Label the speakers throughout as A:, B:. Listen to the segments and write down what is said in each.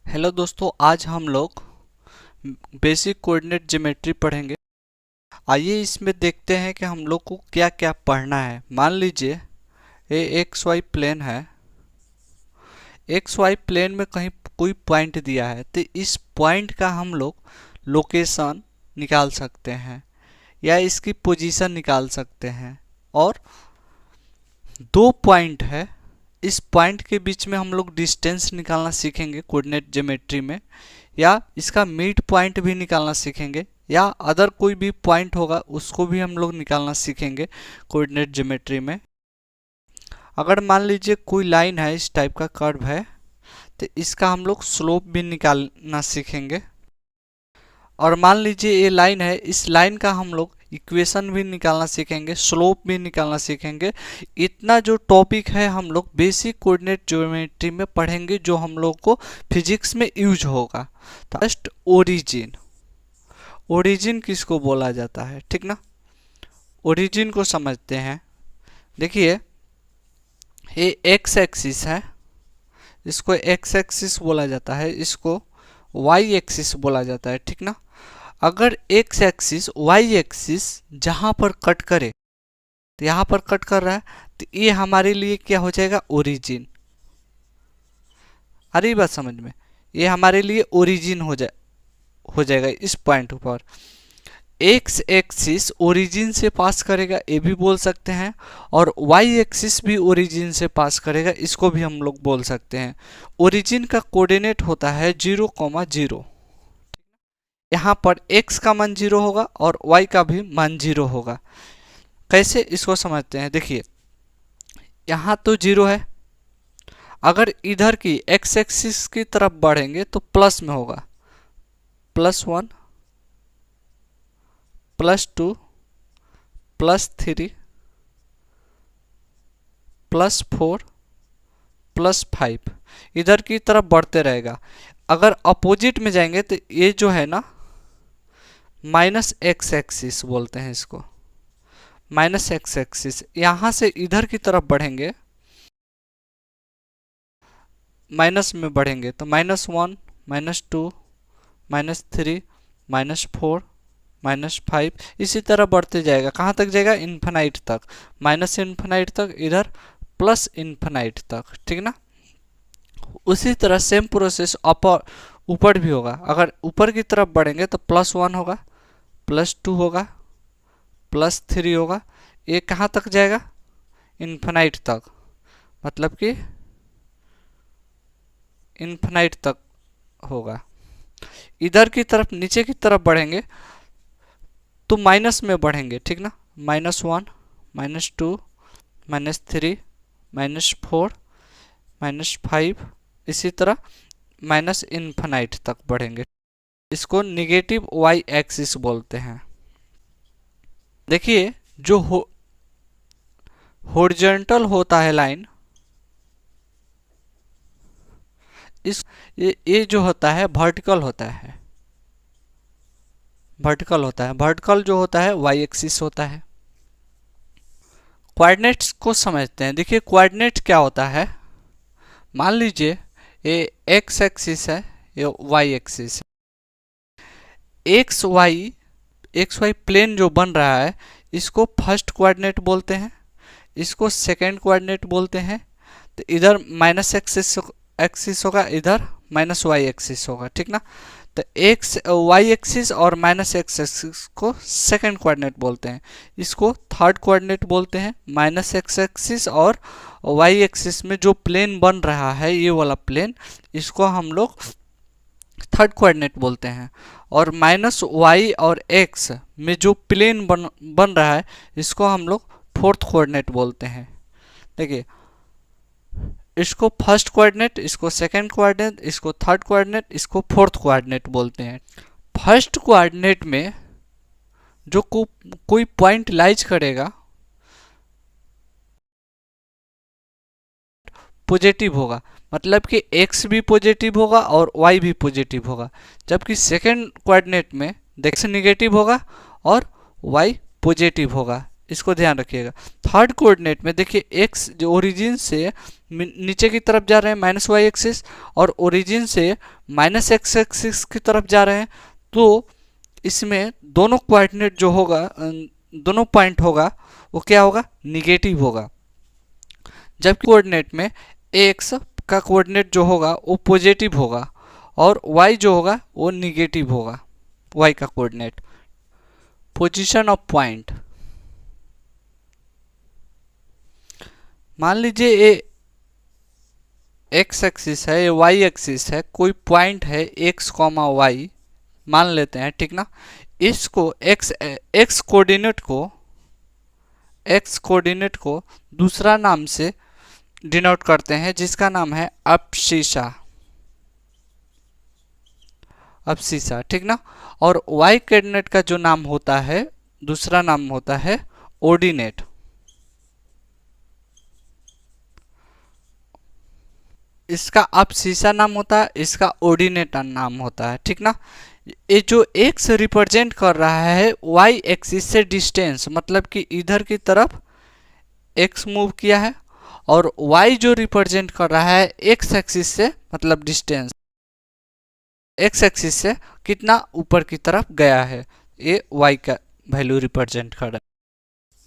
A: Hello दोस्तों, आज हम लोग बेसिक कोऑर्डिनेट ज्योमेट्री पढ़ेंगे। आइए इसमें देखते हैं कि हम लोग को क्या क्या पढ़ना है। मान लीजिए ये एक्स वाई प्लेन है। एक्स वाई प्लेन में कहीं कोई पॉइंट दिया है तो इस पॉइंट का हम लोग लोकेशन निकाल सकते हैं या इसकी पोजीशन निकाल सकते हैं। और दो पॉइंट है, इस पॉइंट के बीच में हम लोग डिस्टेंस निकालना सीखेंगे कोऑर्डिनेट ज्योमेट्री में, या इसका मिड पॉइंट भी निकालना सीखेंगे, या अदर कोई भी पॉइंट होगा उसको भी हम लोग निकालना सीखेंगे कोऑर्डिनेट ज्योमेट्री में। अगर मान लीजिए कोई लाइन है, इस टाइप का कर्व है, तो इसका हम लोग स्लोप भी निकालना सीखेंगे। और मान लीजिए ये लाइन है, इस लाइन का हम लोग इक्वेशन भी निकालना सीखेंगे, स्लोप भी निकालना सीखेंगे। इतना जो टॉपिक है हम लोग बेसिक कोऑर्डिनेट ज्योमेट्री में पढ़ेंगे, जो हम लोग को फिजिक्स में यूज होगा। First origin. ओरिजिन किसको बोला जाता है, ठीक ना। ओरिजिन को समझते हैं। देखिए ये एक्स एक्सिस है, इसको एक्स एक्सिस बोला जाता है, इसको वाई एक्सिस बोला जाता है, ठीक ना। अगर एक्स एक्सिस वाई एक्सिस जहां पर कट करे, तो यहां पर कट कर रहा है, तो ये हमारे लिए क्या हो जाएगा, ओरिजिन। आ रही बात समझ में, ये हमारे लिए ओरिजिन हो जाएगा इस पॉइंट पर। एक्स एक्सिस ओरिजिन से पास करेगा, ये भी बोल सकते हैं, और वाई एक्सिस भी ओरिजिन से पास करेगा, इसको भी हम लोग बोल सकते हैं। ओरिजिन का कोऑर्डिनेट होता है 0,0। यहाँ पर x का मान 0 होगा और y का भी मान 0 होगा। कैसे, इसको समझते हैं। देखिए यहाँ तो 0 है, अगर इधर की x एक्सिस की तरफ बढ़ेंगे तो प्लस में होगा, +1 +2 +3 +4 +5 इधर की तरफ बढ़ते रहेगा। अगर अपोजिट में जाएंगे तो ये जो है ना, -x एक्सिस बोलते हैं इसको, -x एक्सिस। यहां से इधर की तरफ बढ़ेंगे, माइनस में बढ़ेंगे तो -1 -2 -3 -4 -5 इसी तरह बढ़ते जाएगा। कहाँ तक जाएगा, इन्फिनाइट तक, -इन्फिनाइट तक, इधर +इन्फिनाइट तक, ठीक ना। उसी तरह सेम प्रोसेस ऊपर भी होगा। अगर ऊपर की तरफ बढ़ेंगे तो +1 होगा, +2 होगा, +3 होगा। ये कहाँ तक जाएगा, इन्फिनाइट तक, मतलब कि इन्फिनाइट तक होगा। इधर की तरफ नीचे की तरफ बढ़ेंगे तो माइनस में बढ़ेंगे, ठीक ना। -1 -2 -3 -4 -5 इसी तरह इन्फिनाइट तक बढ़ेंगे। इसको निगेटिव वाई एक्सिस बोलते हैं। देखिए जो हॉरिजॉन्टल होता है लाइन, ये जो होता है वर्टिकल होता है, वर्टिकल जो होता है वाई एक्सिस होता है। कोऑर्डिनेट्स को समझते हैं। देखिए कोऑर्डिनेट क्या होता है, मान लीजिए ये एक्स एक्सिस है, ये वाई एक्सिस है। एक्स वाई प्लेन जो बन रहा है, इसको फर्स्ट कोऑर्डिनेट बोलते हैं, इसको सेकंड कोऑर्डिनेट बोलते हैं। तो इधर एक्सिस होगा, इधर -y एक्सिस होगा, ठीक ना। तो y एक्सिस और -x एक्सिस को सेकंड कोऑर्डिनेट बोलते हैं, इसको थर्ड कोऑर्डिनेट बोलते हैं। -x एक्सिस और y एक्सिस में जो प्लेन बन रहा है, ये वाला प्लेन, इसको हम लोग थर्ड कोऑर्डिनेट बोलते हैं। और -y और x में जो प्लेन बन रहा है, इसको हम लोग फोर्थ कोऑर्डिनेट बोलते हैं। देखिए इसको फर्स्ट कोऑर्डिनेट, इसको सेकंड कोऑर्डिनेट, इसको थर्ड कोऑर्डिनेट, इसको फोर्थ कोऑर्डिनेट बोलते हैं। फर्स्ट कोऑर्डिनेट में जो कोई पॉइंट लाइज करेगा पॉजिटिव होगा, मतलब कि x भी पॉजिटिव होगा और y भी पॉजिटिव होगा। जबकि सेकंड कोऑर्डिनेट में x नेगेटिव होगा और y पॉजिटिव होगा। इसको ध्यान रखिएगा। थर्ड कोऑर्डिनेट में देखिए एक्स जो ओरिजिन से नीचे की तरफ जा रहे हैं माइनस वाई एक्सिस, और ओरिजिन से माइनस एक्स एक्सिस की तरफ जा रहे हैं, तो इसमें दोनों कोऑर्डिनेट जो होगा, दोनों पॉइंट होगा वो क्या होगा, निगेटिव होगा। जबकि कोऑर्डिनेट में एक्स का कोऑर्डिनेट जो होगा वो पॉजिटिव होगा और वाई जो होगा वो निगेटिव होगा। वाई का कोऑर्डिनेट, पोजीशन ऑफ पॉइंट, मान लीजिए ये एक्स एक्सिस है, ये वाई एक्सिस है, कोई पॉइंट है एक्स कॉमा वाई मान लेते हैं, ठीक ना। इसको एक्स कोऑर्डिनेट को दूसरा नाम से डिनोट करते हैं जिसका नाम है अब्सिसा, ठीक ना। और वाई कोऑर्डिनेट का जो नाम होता है, दूसरा नाम होता है ऑर्डिनेट। इसका अब्सिसा नाम होता है, इसका ऑर्डिनेट नाम होता है, ठीक ना। ये जो एक्स रिप्रेजेंट कर रहा है वाई एक्सिस से डिस्टेंस, मतलब कि इधर की तरफ एक्स मूव किया है, और वाई जो रिप्रेजेंट कर रहा है एक्स एक्सिस से, मतलब डिस्टेंस एक्स एक्सिस से कितना ऊपर की तरफ गया है, ये वाई का वैल्यू रिप्रेजेंट कर रहा है।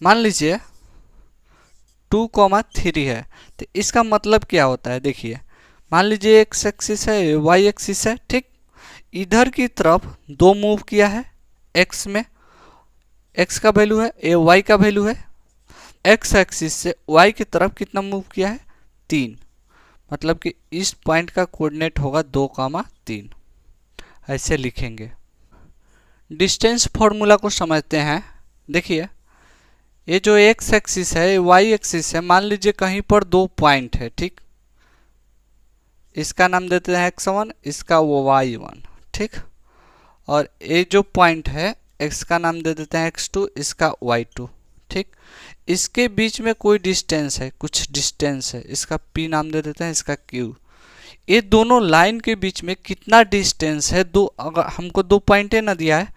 A: मान लीजिए 2,3 है, तो इसका मतलब क्या होता है, देखिए मान लीजिए एक्स एक्सिस है, वाई एक्सिस है, ठीक। इधर की तरफ दो मूव किया है एक्स में, एक्स का वैल्यू है, ये वाई का वैल्यू है। एक्स एक्सिस से वाई की तरफ कितना मूव किया है, 3, मतलब कि इस पॉइंट का कोऑर्डिनेट होगा 2,3, ऐसे लिखेंगे। डिस्टेंस फॉर्मूला को समझते हैं। देखिए ये जो एक्स एक्सिस है, वाई एक्सिस है, मान लीजिए कहीं पर दो पॉइंट है, ठीक। इसका नाम देते हैं x1, इसका y1, ठीक। और ये जो पॉइंट है x का नाम दे देते हैं x2, इसका y2, ठीक। इसके बीच में कोई डिस्टेंस है, कुछ डिस्टेंस है, इसका p नाम दे देते हैं, इसका q। ये दोनों लाइन के बीच में कितना डिस्टेंस है, दो, अगर हमको दो पॉइंटें ना दिया है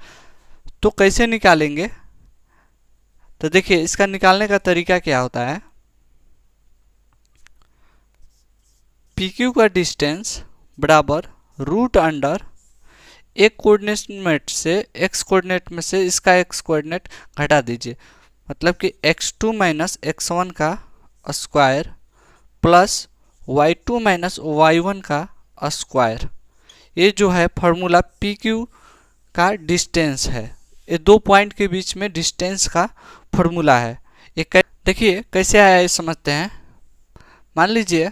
A: तो कैसे निकालेंगे। तो देखिए इसका निकालने का तरीका क्या होता है, पी क्यू का डिस्टेंस बराबर रूट अंडर एक कोऑर्डिनेट से, एक्स कोऑर्डिनेट में से इसका एक्स कोऑर्डिनेट घटा दीजिए, मतलब कि x2 माइनस x1 का square plus y2 minus y1 का स्क्वायर। ये जो है फॉर्मूला पी क्यू का डिस्टेंस है, ये दो पॉइंट के बीच में डिस्टेंस का फॉर्मूला है। ये देखिए कैसे आया ये समझते हैं। मान लीजिए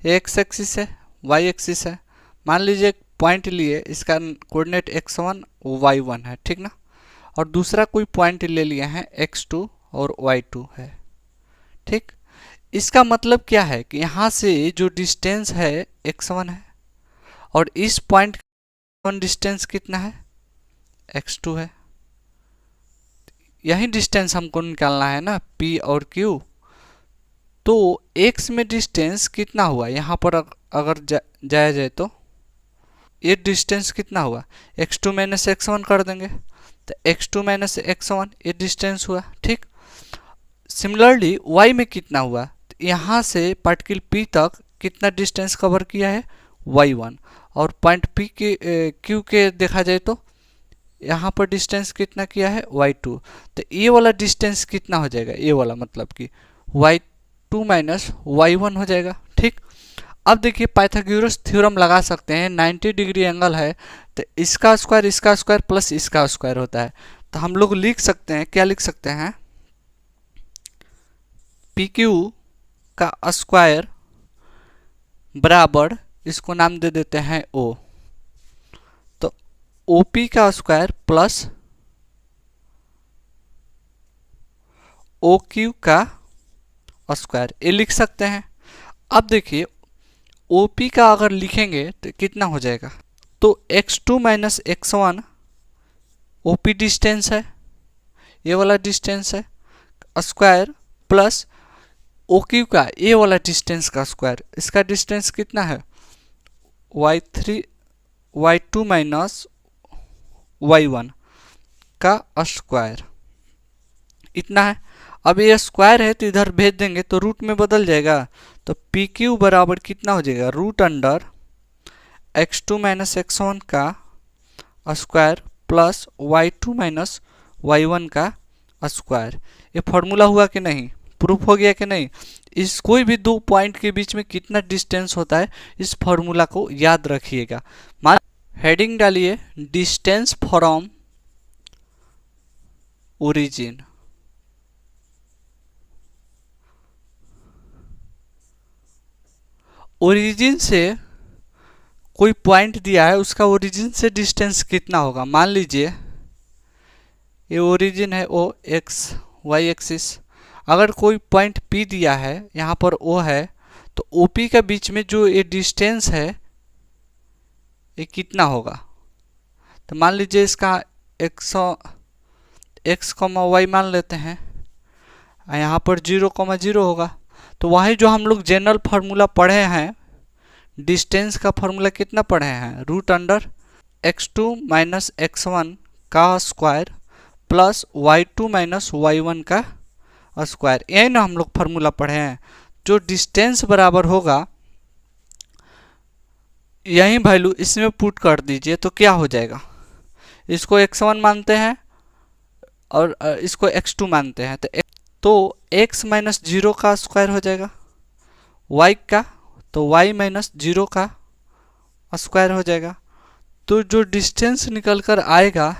A: एक्स एक्सिस है, वाई एक्सिस है, मान लीजिए पॉइंट लिए, इसका कोऑर्डिनेट x1 y1 है, ठीक ना। और दूसरा कोई पॉइंट ले लिए हैं x2 और y2 है, ठीक। इसका मतलब क्या है कि यहाँ से जो डिस्टेंस है x1 है, और इस पॉइंट का डिस्टेंस कितना है, x2 है। यही डिस्टेंस हमको निकालना है ना, p और q। तो x में डिस्टेंस कितना हुआ, यहाँ पर अगर जाया जाए तो ये डिस्टेंस कितना हुआ, x2 माइनस x1 कर देंगे, तो x2 माइनस x1 ये डिस्टेंस हुआ, ठीक। सिमिलरली y में कितना हुआ, तो यहाँ से पार्टिकल p तक कितना डिस्टेंस कवर किया है, y1। और पॉइंट p के q के देखा जाए तो यहाँ पर डिस्टेंस कितना किया है, y2। तो ये वाला डिस्टेंस कितना हो जाएगा, ये वाला मतलब कि y2 माइनस y1 हो जाएगा, ठीक। अब देखिए पाइथागोरस थ्योरम लगा सकते हैं, 90 डिग्री एंगल है तो इसका स्क्वायर प्लस इसका स्क्वायर होता है। तो हम लोग लिख सकते हैं, क्या लिख सकते हैं, पी क्यू का स्क्वायर बराबर, इसको नाम दे देते हैं ओ, तो ओ पी का स्क्वायर प्लस ओ क्यू का स्क्वायर, ये लिख सकते हैं। अब देखिए OP का अगर लिखेंगे तो कितना हो जाएगा, तो x2 minus x1 OP distance है, ये वाला डिस्टेंस है, स्क्वायर प्लस OQ का ये वाला डिस्टेंस का स्क्वायर, इसका डिस्टेंस कितना है, y2 माइनस y1 का स्क्वायर। इतना है। अब ये स्क्वायर है तो इधर भेज देंगे तो रूट में बदल जाएगा, तो पी क्यू बराबर कितना हो जाएगा, root under x2 minus x1 का square plus y2 minus y1 का स्क्वायर। ये फॉर्मूला हुआ कि नहीं, प्रूफ हो गया कि नहीं। इस कोई भी दो पॉइंट के बीच में कितना डिस्टेंस होता है इस फॉर्मूला को याद रखिएगा। मान हेडिंग डालिए डिस्टेंस फ्रॉम ओरिजिन। ओरिजिन से कोई पॉइंट दिया है, उसका ओरिजिन से डिस्टेंस कितना होगा। मान लीजिए ये ओरिजिन है ओ एक्स वाई एक्सिस, अगर कोई पॉइंट पी दिया है, यहाँ पर ओ है, तो ओ पी के बीच में जो ये डिस्टेंस है ये कितना होगा। तो मान लीजिए इसका एक्स कॉमा वाई मान लेते हैं, यहाँ पर 0,0 होगा। तो वही जो हम लोग जनरल फार्मूला पढ़े हैं, डिस्टेंस का फार्मूला कितना पढ़े हैं, root under x2 minus x1 का square plus y2 minus y1 का स्क्वायर। यही ना हम लोग फार्मूला पढ़े हैं। जो डिस्टेंस बराबर होगा यही वैल्यू इसमें पुट कर दीजिए तो क्या हो जाएगा, इसको x1 मानते हैं और इसको x2 मानते हैं, तो x माइनस 0 का स्क्वायर हो जाएगा, y का तो y माइनस 0 का स्क्वायर हो जाएगा। तो जो डिस्टेंस निकल कर आएगा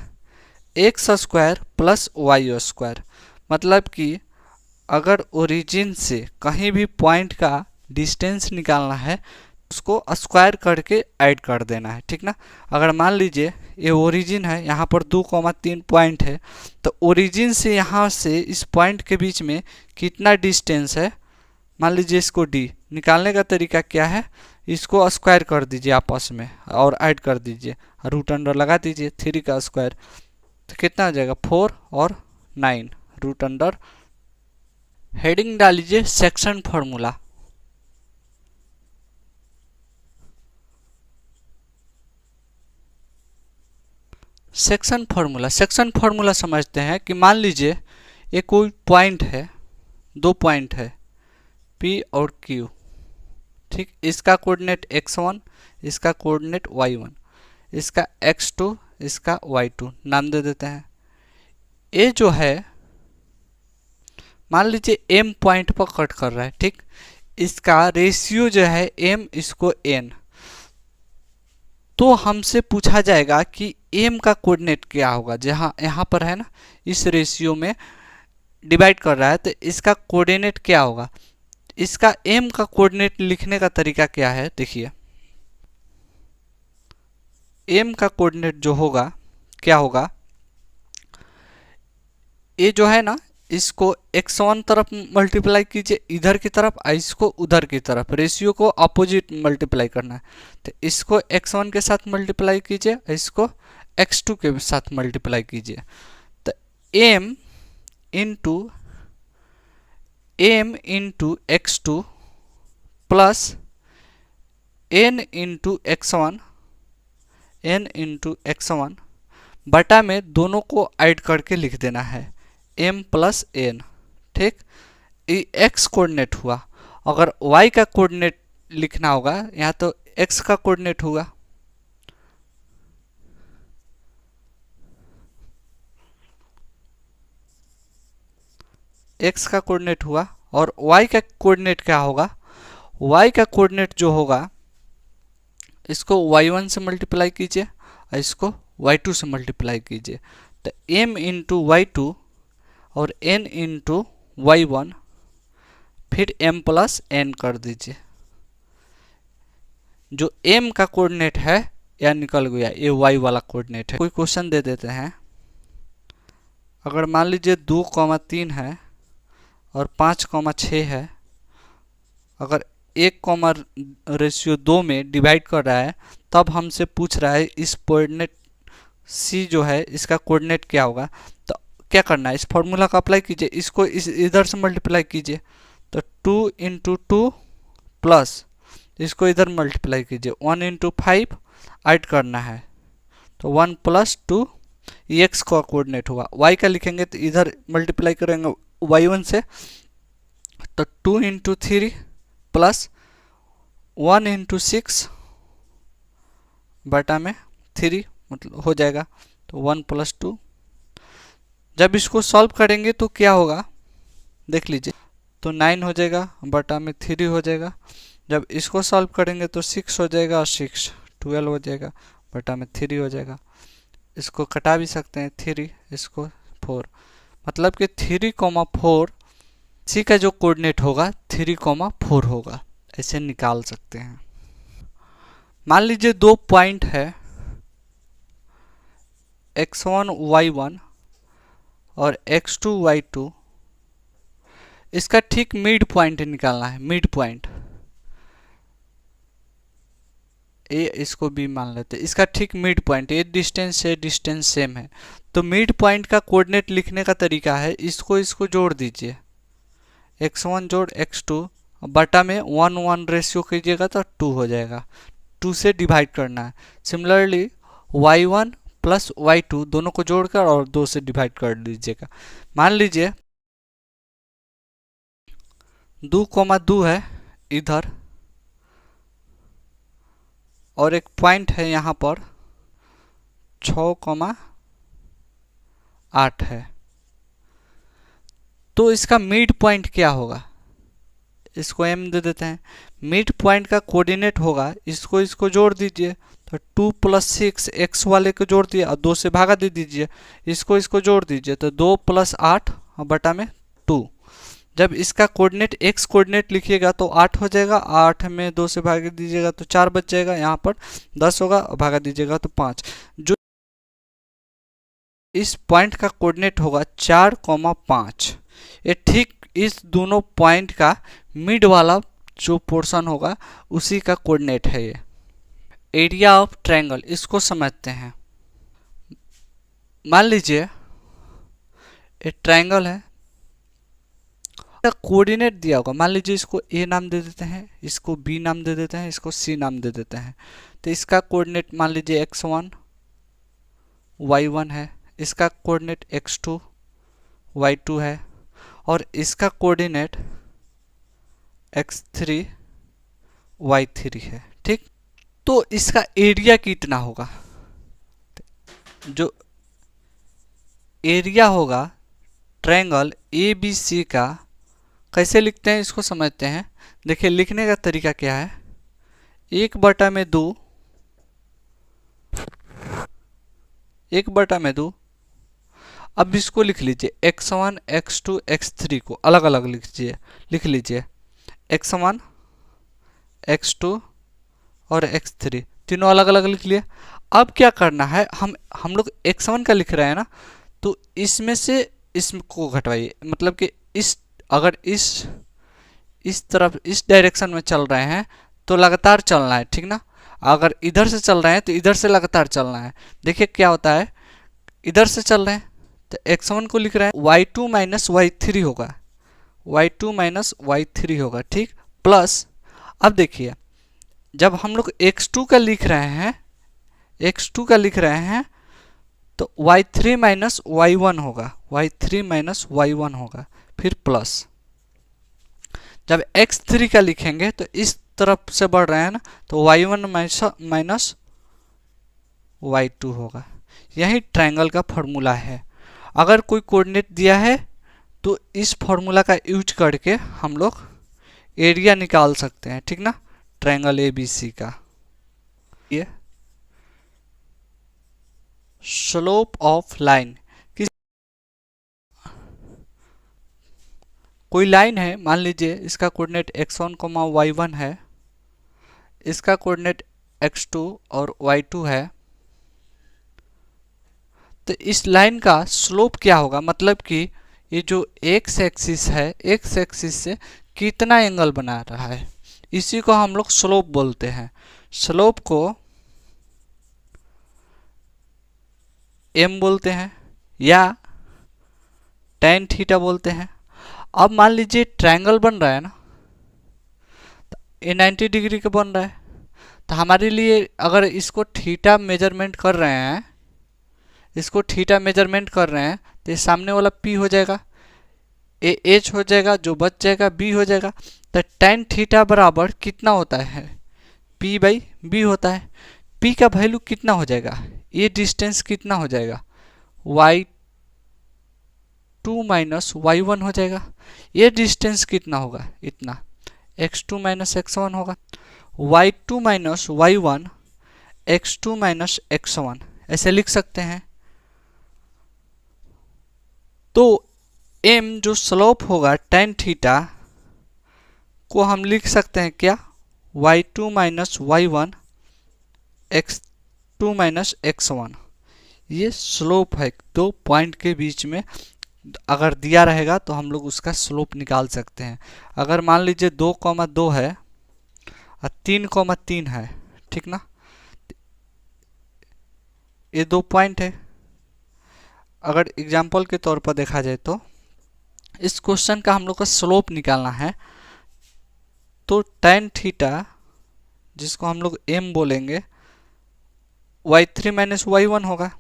A: X square plus Y square. मतलब कि अगर ओरिजिन से कहीं भी पॉइंट का डिस्टेंस निकालना है उसको स्क्वायर करके ऐड कर देना है, ठीक ना। अगर मान लीजिए ये ओरिजिन है, यहाँ पर 2,3 पॉइंट है, तो ओरिजिन से यहाँ से इस पॉइंट के बीच में कितना डिस्टेंस है, मान लीजिए इसको डी। निकालने का तरीका क्या है, इसको स्क्वायर कर दीजिए आपस में और ऐड कर दीजिए, रूट अंडर लगा दीजिए 3 का स्क्वायर, तो कितना आ जाएगा 4 और 9 रूट अंडर। हेडिंग डाल लीजिए सेक्शन फॉर्मूला। सेक्शन फार्मूला समझते हैं कि मान लीजिए ये कोई पॉइंट है, दो पॉइंट है P और Q, ठीक। इसका कोऑर्डिनेट x1, इसका कोऑर्डिनेट y1, इसका x2, इसका y2 नाम दे देते हैं। ये जो है मान लीजिए m पॉइंट पर कट कर रहा है, ठीक। इसका रेशियो जो है m इसको n, तो हमसे पूछा जाएगा कि m का कोऑर्डिनेट क्या होगा। जहाँ यहाँ पर है ना, इस रेशियो में डिवाइड कर रहा है, तो इसका कोऑर्डिनेट क्या होगा। इसका m का कोऑर्डिनेट लिखने का तरीका क्या है, देखिए m का कोऑर्डिनेट जो होगा क्या होगा, ये जो है ना इसको x1 तरफ मल्टीप्लाई कीजिए इधर की तरफ, इसको उधर की तरफ, रेशियो को अपोजिट मल्टीप्लाई करना है। तो इसको x1 के साथ मल्टीप्लाई कीजिए, इसको x2 के साथ मल्टीप्लाई कीजिए, तो m into x2 plus n into x1 बटा में दोनों को ऐड करके लिख देना है m प्लस n, ठीक। ये x कोऑर्डिनेट हुआ। अगर y का कोऑर्डिनेट लिखना होगा, यहाँ तो x का कोऑर्डिनेट हुआ, x का कोऑर्डिनेट हुआ, और y का कोऑर्डिनेट क्या होगा, y का कोऑर्डिनेट जो होगा इसको y1 से मल्टीप्लाई कीजिए और इसको y2 से मल्टीप्लाई कीजिए, तो m इंटू y2 और n इंटू y1, फिर m प्लस n कर दीजिए। जो m का कोऑर्डिनेट है यह निकल गया, ये y वाला कोऑर्डिनेट है। कोई क्वेश्चन दे देते हैं, अगर मान लीजिए 2,3 है और 5,6 है, अगर 1,2 में डिवाइड कर रहा है, तब हमसे पूछ रहा है इस कोऑर्डिनेट c जो है इसका कोऑर्डिनेट क्या होगा। तो क्या करना है, इस फॉर्मूला का अप्लाई कीजिए, इसको इस इधर से मल्टीप्लाई कीजिए, तो 2 इंटू 2 प्लस इसको इधर मल्टीप्लाई कीजिए, 1 इंटू 5 ऐड करना है, तो 1 प्लस 2 ये x का कोऑर्डिनेट होगा। y का लिखेंगे तो इधर मल्टीप्लाई करेंगे y1 से, तो 2 इंटू 3 प्लस 1 इंटू 6 बटा में 3 मतलब हो जाएगा, तो 1 प्लस 2। जब इसको सॉल्व करेंगे तो क्या होगा देख लीजिए, तो 9 हो जाएगा बटा में 3 हो जाएगा। जब इसको सॉल्व करेंगे तो 6 हो जाएगा और 6 12 हो जाएगा बटा में 3 हो जाएगा। इसको कटा भी सकते हैं 3, इसको 4, मतलब कि 3,4 सी का जो कोऑर्डिनेट होगा 3,4 होगा, ऐसे निकाल सकते हैं। मान लीजिए दो पॉइंट है x1 y1 और x2 y2, इसका ठीक मिड पॉइंट निकालना है। मिड पॉइंट ए, इसको बी मान लेते हैं, इसका ठीक मिड पॉइंट, ये डिस्टेंस से डिस्टेंस सेम है, तो मिड पॉइंट का कोऑर्डिनेट लिखने का तरीका है इसको जोड़ दीजिए, x1 जोड़ x2 बटा में 1:1 रेशियो कीजिएगा तो 2 हो जाएगा, 2 से डिवाइड करना है। सिमिलरली y1 प्लस y2 दोनों को जोड़कर और 2 से डिवाइड कर दीजिएगा। मान लीजिए 2,2 है इधर और एक पॉइंट है यहाँ पर 6,8 है, तो इसका मिड पॉइंट क्या होगा, इसको m दे देते हैं। मिड पॉइंट का कोऑर्डिनेट होगा, इसको जोड़ दीजिए, तो 2 प्लस 6 x वाले को जोड़ दिए और 2 से भागा दे दीजिए, इसको जोड़ दीजिए, तो 2 प्लस 8 बटा में 2। जब इसका कोऑर्डिनेट x कोऑर्डिनेट लिखिएगा तो 8 हो जाएगा, 8 में 2 से भाग दीजिएगा तो 4 बच जाएगा, यहाँ पर 10 होगा, भागा दीजिएगा तो 5। जो इस पॉइंट का कोऑर्डिनेट होगा 4,5, ये ठीक इस दोनों पॉइंट का मिड वाला जो पोर्शन होगा उसी का कोऑर्डिनेट है ये। एरिया ऑफ ट्रायंगल, इसको समझते हैं। मान लीजिए ये ट्रायंगल है, कोऑर्डिनेट दिया होगा, मान लीजिए इसको a नाम दे देते हैं, इसको b नाम दे देते हैं, इसको c नाम दे देते हैं। तो इसका कोऑर्डिनेट मान लीजिए x1 y1 है, इसका कोऑर्डिनेट x2 y2 है और इसका कोऑर्डिनेट x3 y3 है। ठीक, तो इसका एरिया कितना होगा, जो एरिया होगा ट्रायंगल ABC का, कैसे लिखते हैं इसको समझते हैं। देखिए लिखने का तरीका क्या है, 1/2 1/2। अब इसको लिख लीजिए x1 x2 x3 को अलग अलग लिख लीजिए x1 x2 और x3 तीनों अलग अलग लिख लिए। अब क्या करना है, हम लोग x1 का लिख रहे हैं ना, तो इसमें से इसको घटवाइए, मतलब कि अगर इस तरफ इस डायरेक्शन में चल रहे हैं तो लगातार चलना है, ठीक ना। अगर इधर से चल रहे हैं तो इधर से लगातार चलना है। देखिए क्या होता है, इधर से चल रहे हैं तो x1 को लिख रहे हैं y2 माइनस y3 होगा, y2 माइनस y3 होगा, ठीक। प्लस अब देखिए जब हम लोग x2 का लिख रहे हैं तो y3 माइनस y1 होगा, y3 माइनस y1 होगा, फिर प्लस। जब x3 का लिखेंगे तो इस तरफ से बढ़ रहे हैं ना, तो y1 माइनस y2 होगा। यही ट्रायंगल का फॉर्मूला है। अगर कोई कोऑर्डिनेट दिया है तो इस फॉर्मूला का यूज करके हम लोग एरिया निकाल सकते हैं, ठीक ना, ट्रायंगल ABC का। ये स्लोप ऑफ लाइन, कोई लाइन है, मान लीजिए इसका कोऑर्डिनेट x1, y1 है, इसका कोऑर्डिनेट x2 और y2 है, तो इस लाइन का स्लोप क्या होगा, मतलब कि ये जो x एक्सिस है, x एक्सिस से कितना एंगल बना रहा है, इसी को हम लोग स्लोप बोलते हैं। स्लोप को m बोलते हैं या tan थीटा बोलते हैं। अब मान लीजिए ट्रायंगल बन रहा है ना, तो ये 90 डिग्री का बन रहा है, तो हमारे लिए अगर इसको थीटा मेजरमेंट कर रहे हैं, इसको थीटा मेजरमेंट कर रहे हैं तो ये सामने वाला p हो जाएगा, ए एच हो जाएगा, जो बच जाएगा b हो जाएगा। तो tan थीटा बराबर कितना होता है, p बाई b होता है। p का वैल्यू कितना हो जाएगा, ये डिस्टेंस कितना हो जाएगा, y2 माइनस y1 हो जाएगा। ये डिस्टेंस कितना होगा, इतना x2 माइनस x1 होगा। y2 minus y1 x2 minus x1 ऐसे लिख सकते हैं। तो m जो स्लोप होगा tan थीटा को हम लिख सकते हैं क्या, y2 minus y1 x2 minus x1। ये स्लोप है, दो पॉइंट के बीच में अगर दिया रहेगा तो हम लोग उसका स्लोप निकाल सकते हैं। अगर मान लीजिए 2,2 है और 3,3 है, ठीक ना, ये दो पॉइंट है। अगर एग्जाम्पल के तौर पर देखा जाए तो इस क्वेश्चन का हम लोग का स्लोप निकालना है, तो tan थीटा जिसको हम लोग m बोलेंगे y3 माइनस y1 होगा,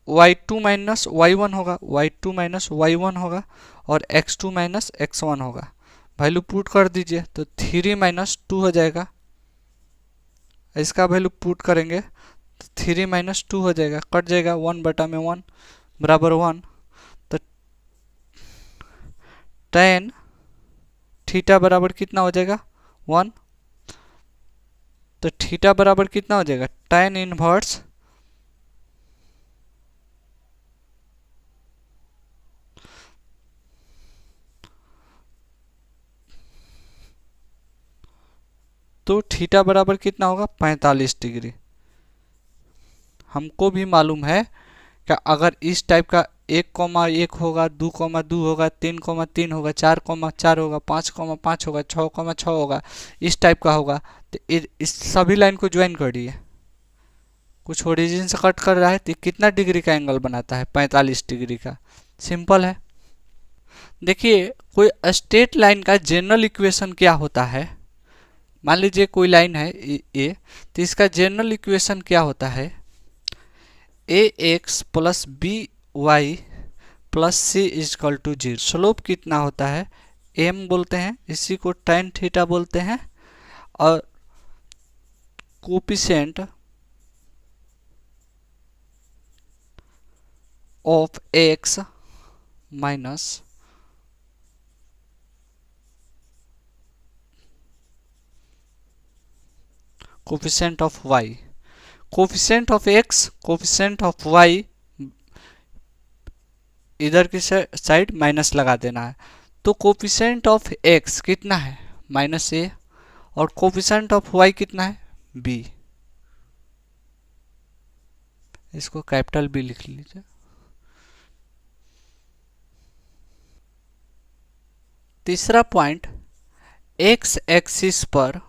A: y2 माइनस y1 होगा, y2 माइनस y1 होगा और x2 माइनस x1 होगा। वैल्यू पुट कर दीजिए तो 3 माइनस 2 हो जाएगा। इसका वैल्यू पुट करेंगे तो 3 माइनस 2 हो जाएगा, कट जाएगा, 1 बटा में 1 बराबर 1। तो tan थीटा बराबर कितना हो जाएगा, 1। तो थीटा बराबर कितना हो जाएगा, tan इनवर्स तो थीटा बराबर कितना होगा, 45 डिग्री। हमको भी मालूम है कि अगर इस टाइप का 1,1 होगा, 2,2 होगा, 3,3 होगा, 4,4 होगा, 5,5 होगा, 6,6 होगा, इस टाइप का होगा, तो इस सभी लाइन को ज्वाइन करिए। कुछ ओरिजिन से कट कर रहा है तो कितना डिग्री का एंगल बनाता है, 45 डिग्री का। सिंपल है। देखिए कोई स्ट्रेट लाइन का जनरल इक्वेशन क्या होता है, मान लीजिए कोई लाइन है ए, तो इसका जनरल इक्वेशन क्या होता है, ax plus B Y plus C equal to 0। Slope कितना होता है, m बोलते हैं, इसी को tan थीटा बोलते हैं। और coefficient of x minus coefficient of y, coefficient of x, coefficient of y इधर की साइड माइनस लगा देना है। तो कोफिशिएंट ऑफ x कितना है, -a, और कोफिशिएंट ऑफ y कितना है, b। इसको कैपिटल B लिख लीजिए। तीसरा पॉइंट, x एक्सिस पर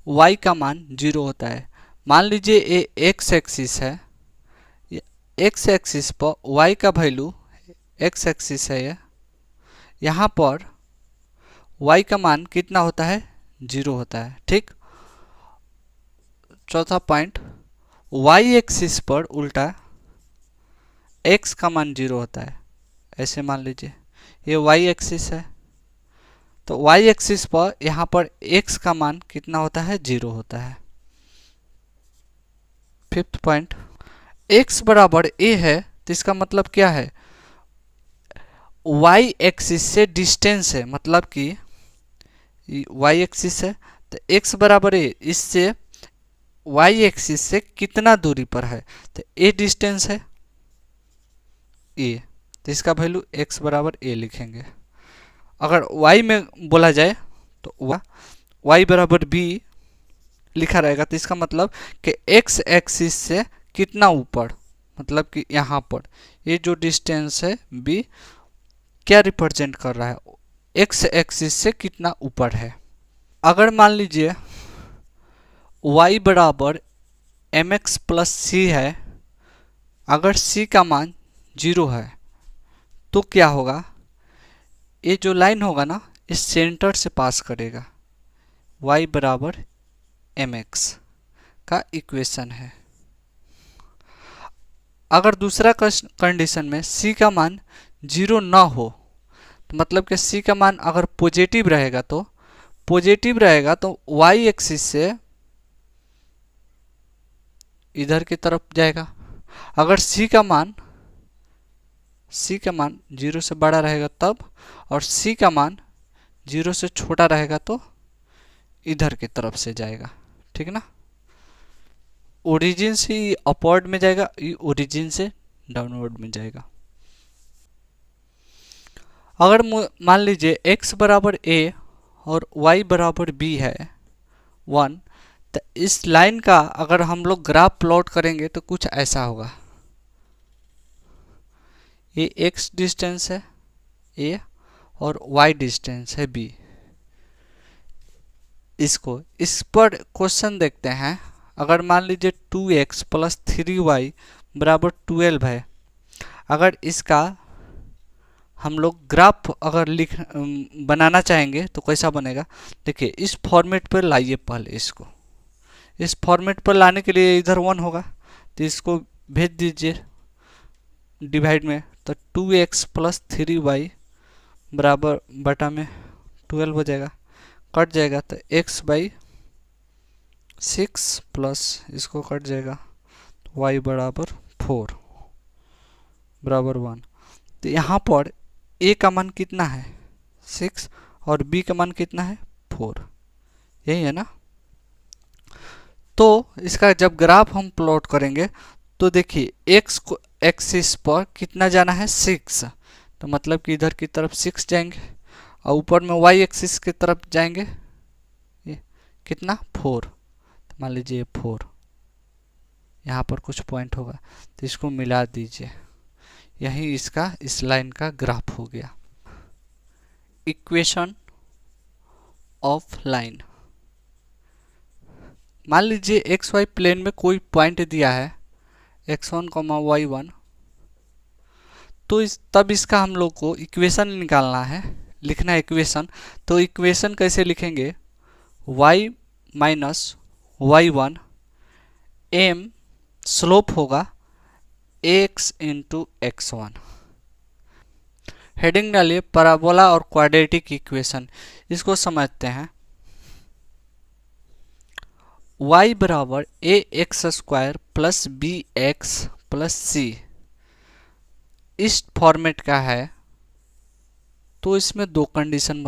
A: y का मान 0 होता है। मान लीजिए ये x एक्सिस है, x एक्सिस पर y का वैल्यू, x एक्सिस है ये, यहाँ पर y का मान कितना होता है, 0 होता है, ठीक। चौथा पॉइंट, y एक्सिस पर उल्टा x का मान 0 होता है। ऐसे मान लीजिए ये y एक्सिस है, तो y एक्सिस पर यहाँ पर x का मान कितना होता है, 0 होता है। फिफ्थ पॉइंट, x बराबर a है तो इसका मतलब क्या है, y एक्सिस से डिस्टेंस है, मतलब कि y एक्सिस है तो x बराबर a, इससे y एक्सिस से कितना दूरी पर है, तो a डिस्टेंस है a, तो इसका वैल्यू x बराबर a लिखेंगे। अगर y में बोला जाए तो y बराबर b लिखा रहेगा, तो इसका मतलब कि x एक्सिस से कितना ऊपर, मतलब कि यहाँ पर ये जो डिस्टेंस है b क्या रिप्रेजेंट कर रहा है, x एक्सिस से कितना ऊपर है। अगर मान लीजिए y बराबर mx प्लस c है, अगर c का मान 0 है तो क्या होगा, ये जो लाइन होगा ना इस सेंटर से पास करेगा, y बराबर mx का इक्वेशन है। अगर दूसरा कंडीशन में c का मान 0 ना हो, तो मतलब कि c का मान अगर पॉजिटिव रहेगा तो y एक्सिस से इधर की तरफ जाएगा। अगर c का मान 0 से बड़ा रहेगा तब, और c का मान 0 से छोटा रहेगा तो इधर की तरफ से जाएगा। ठीक ना, ओरिजिन से अपवर्ड में जाएगा, ये ओरिजिन से डाउनवर्ड में जाएगा। अगर मान लीजिए x बराबर a और y बराबर b है 1, तो इस लाइन का अगर हम लोग ग्राफ प्लॉट करेंगे तो कुछ ऐसा होगा। ये x डिस्टेंस है a और y डिस्टेंस है b। इस पर क्वेश्चन देखते हैं। अगर मान लीजिए 2x प्लस 3y बराबर 12 है, अगर इसका हम लोग ग्राफ अगर बनाना चाहेंगे तो कैसा बनेगा, देखिए इस फॉर्मेट पर लाइए। पहले इसको इस फॉर्मेट पर लाने के लिए इधर 1 होगा, तो इसको भेज दीजिए डिवाइड में, तो 2x प्लस 3y बराबर बटा में 12 हो जाएगा, कट जाएगा तो x बाई 6 प्लस इसको कट जाएगा y बराबर 4 बराबर 1। तो यहाँ पर a का मान कितना है 6 और b का मान कितना है 4, यही है ना। तो इसका जब ग्राफ हम प्लॉट करेंगे तो देखिए x को एक्सिस पर कितना जाना है 6, तो मतलब कि इधर की तरफ 6 जाएंगे, और ऊपर में y एक्सिस की तरफ जाएंगे ये कितना 4, तो मान लीजिए 4, यहाँ पर कुछ पॉइंट होगा तो इसको मिला दीजिए, यही इसका इस लाइन का ग्राफ हो गया। इक्वेशन ऑफ लाइन, मान लीजिए एक्स वाई प्लेन में कोई पॉइंट दिया है x1, y1, तो तब इसका हम लोग को इक्वेशन निकालना है, लिखना है इक्वेशन। तो इक्वेशन कैसे लिखेंगे, y minus y1 m slope होगा x इंटू x1। हेडिंग डालिए पैराबोला और क्वाड्रेटिक इक्वेशन। इसको समझते हैं। y बराबर a x square plus b x plus c इस फॉर्मेट का है, तो इसमें दो कंडीशन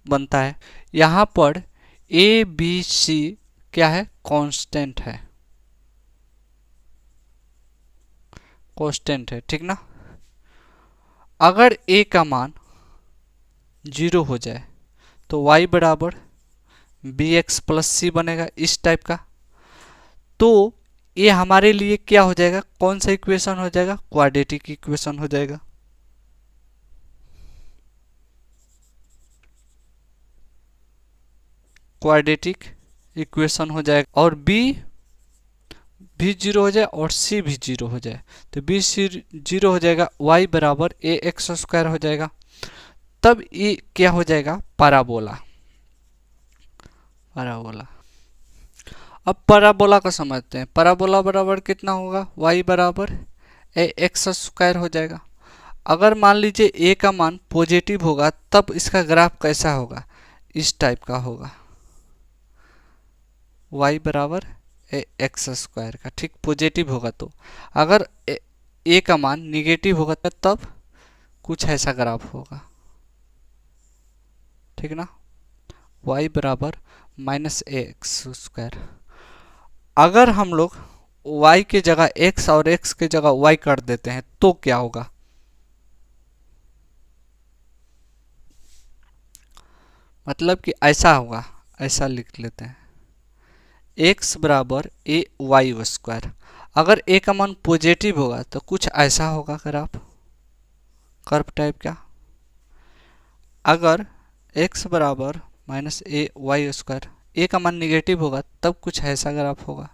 A: बनता है। यहाँ पर ए बी सी क्या है, कांस्टेंट है, कांस्टेंट है, ठीक ना। अगर a का मान 0 हो जाए तो y बराबर बी एक्स प्लस सी बनेगा इस टाइप का। तो ये हमारे लिए क्या हो जाएगा, कौन सा इक्वेशन हो जाएगा, क्वाड्रेटिक इक्वेशन हो जाएगा। क्वाड्रेटिक इक्वेशन हो जाएगा, और b भी 0 हो जाए और c भी 0 हो जाए, तो b c 0 हो जाएगा, y बराबर ए एक्स स्क्वायर हो जाएगा। तब ये क्या हो जाएगा, पैराबोला। पैराबोला, अब पैराबोला को समझते हैं। पैराबोला बराबर कितना होगा, y बराबर ए एक्स स्क्वायर हो जाएगा। अगर मान लीजिए a का मान पॉजिटिव होगा तब इसका ग्राफ कैसा होगा, इस टाइप का होगा, y बराबर एक्स स्क्वायर का, ठीक, पॉजिटिव होगा। तो अगर a का मान निगेटिव होगा तब कुछ ऐसा ग्राफ होगा, ठीक ना, y बराबर माइनस ए एक्स स्क्वायर। अगर हम लोग y के जगह x और x के जगह y कर देते हैं तो क्या होगा, मतलब कि ऐसा होगा, ऐसा लिख लेते हैं, x बराबर ए वाई स्क्वायर। अगर a का मान पॉजिटिव होगा तो कुछ ऐसा होगा ग्राफ, कर्व टाइप का। अगर x बराबर minus A Y square, a का मान निगेटिव होगा तब कुछ ऐसा ग्राफ होगा।